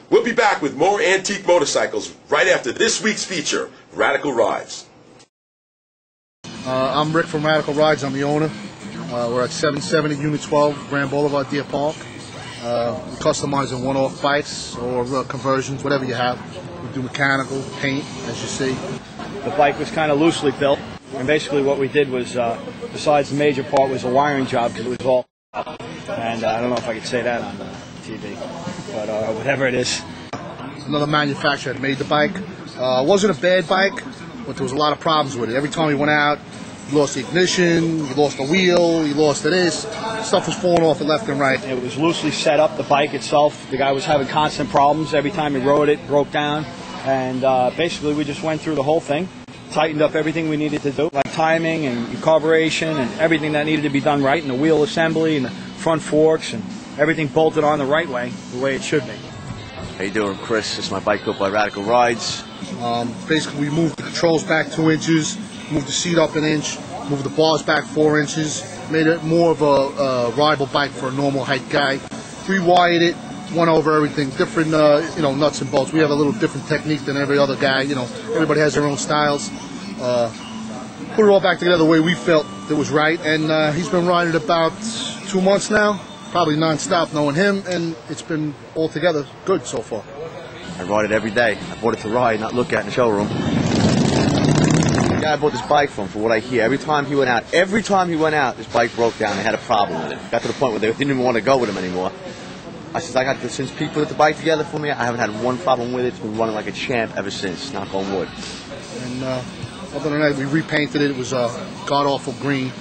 We'll be back with more antique motorcycles right after this week's feature, Radical Rides. I'm Rick from Radical Rides. I'm the owner. We're at 770 Unit 12, Grand Boulevard, Deer Park. We customize in one-off bikes or conversions, whatever you have. We do mechanical, paint, as you see. The bike was kind of loosely built, and basically what we did was, besides the major part, was a wiring job because it was all and I don't know if I could say that on TV, but whatever it is. Another manufacturer had made the bike. It wasn't a bad bike, but there was a lot of problems with it. Every time we went out, you lost the ignition, you lost the wheel, you lost this. Stuff was falling off it left and right. It was loosely set up, the bike itself. The guy was having constant problems. Every time he rode it, broke down. And basically we just went through the whole thing, tightened up everything we needed to do, like timing and carburation and everything that needed to be done right, and the wheel assembly and the front forks and everything bolted on the right way, the way it should be. How you doing, Chris? This is my bike built by Radical Rides. Basically, we moved the controls back 2 inches, moved the seat up 1 inch, moved the bars back 4 inches, made it more of a rideable bike for a normal height guy. Rewired it, went over everything, different nuts and bolts. We have a little different technique than every other guy. Everybody has their own styles. Put it all back together the way we felt it was right, and he's been riding it about 2 months now, probably non-stop knowing him, and it's been altogether good so far. I ride it every day. I bought it to ride, not look at in the showroom. The guy I bought this bike from, for what I hear, every time he went out, this bike broke down. They had a problem with it. Got to the point where they didn't even want to go with him anymore. I said, since Pete put the bike together for me, I haven't had one problem with it. It's been running like a champ ever since, knock on wood. And other than that, we repainted it. It was god-awful green.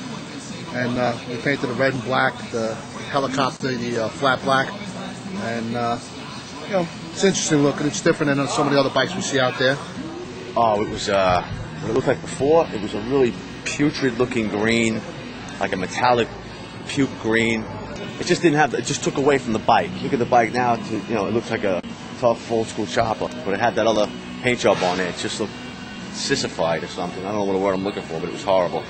And we painted the red and black, the helicopter, the flat black. And, it's interesting looking. It's different than some of the other bikes we see out there. Oh, it was, what it looked like before, it was a really putrid-looking green, like a metallic puke green. It just didn't have, it just took away from the bike. Look at the bike now, it looks like a tough, old-school chopper, but it had that other paint job on it. It just looked sissified or something. I don't know what word I'm looking for, but it was horrible.